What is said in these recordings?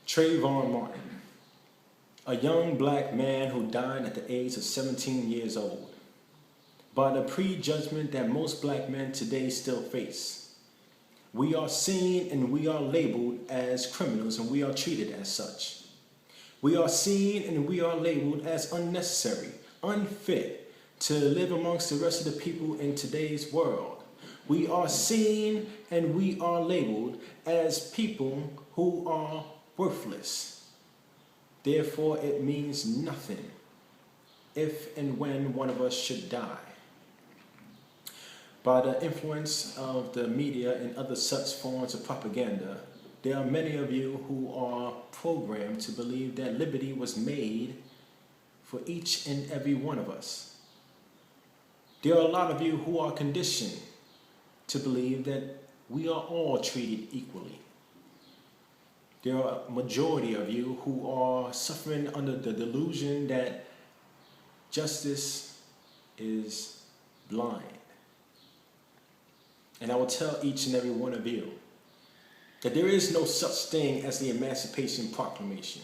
Trayvon Martin, a young black man who died at the age of 17 years old by the prejudgment that most black men today still face. We are seen and we are labeled as criminals and we are treated as such. We are seen and we are labeled as unnecessary, unfit to live amongst the rest of the people in today's world. We are seen and we are labeled as people who are worthless. Therefore, it means nothing if and when one of us should die. By the influence of the media and other such forms of propaganda, there are many of you who are programmed to believe that liberty was made for each and every one of us. There are a lot of you who are conditioned to believe that we are all treated equally. There are a majority of you who are suffering under the delusion that justice is blind. And I will tell each and every one of you that there is no such thing as the Emancipation Proclamation.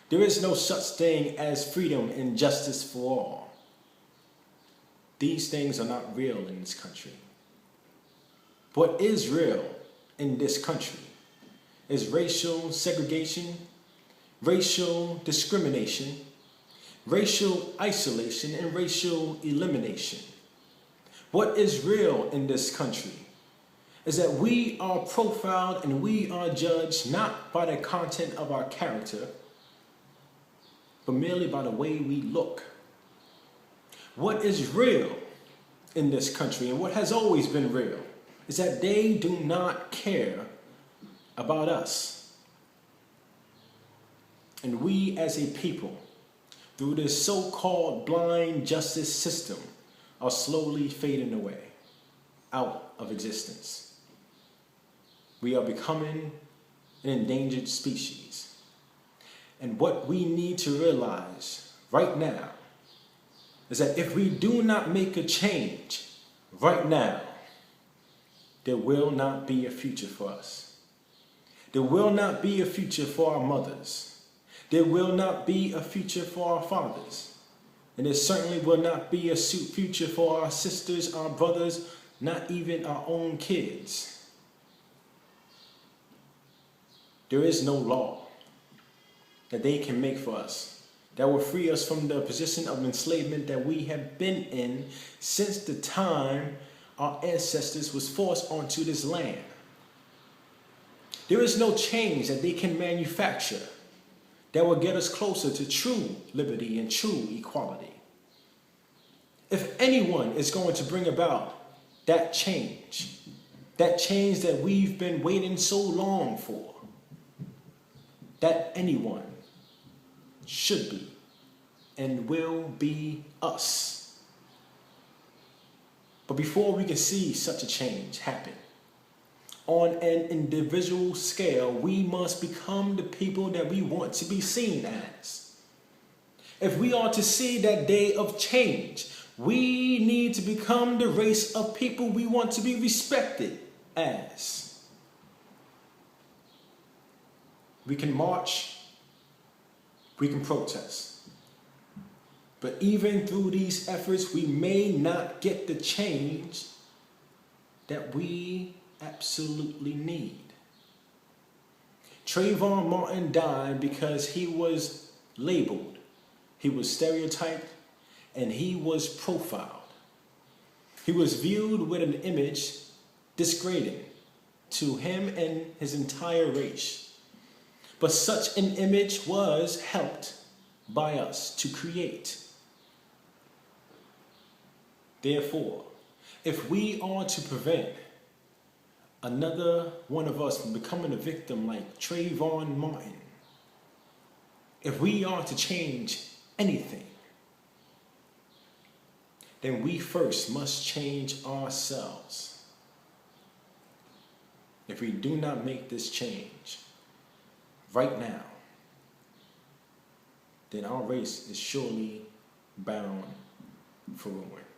There is no such thing as freedom and justice for all. These things are not real in this country. What is real in this country is racial segregation, racial discrimination, racial isolation, and racial elimination. What is real in this country is that we are profiled and we are judged not by the content of our character, but merely by the way we look. What is real in this country and what has always been real is that they do not care about us. And we as a people, through this so-called blind justice system, are slowly fading away, out of existence. We are becoming an endangered species. And what we need to realize right now is that if we do not make a change right now, there will not be a future for us. There will not be a future for our mothers. There will not be a future for our fathers. And there certainly will not be a future for our sisters, our brothers, not even our own kids. There is no law that they can make for us that will free us from the position of enslavement that we have been in since the time our ancestors was forced onto this land. There is no change that they can manufacture that will get us closer to true liberty and true equality. If anyone is going to bring about that change that we've been waiting so long for, that anyone should be and will be us. But before we can see such a change happen, on an individual scale, we must become the people that we want to be seen as. If we are to see that day of change, we need to become the race of people we want to be respected as. We can march, we can protest. But even through these efforts, we may not get the change that we absolutely need. Trayvon Martin died because he was labeled, he was stereotyped, and he was profiled. He was viewed with an image disgrading to him and his entire race. But such an image was helped by us to create. Therefore, if we are to prevent another one of us from becoming a victim like Trayvon Martin, if we are to change anything, then we first must change ourselves. If we do not make this change right now, then our race is surely bound for ruin.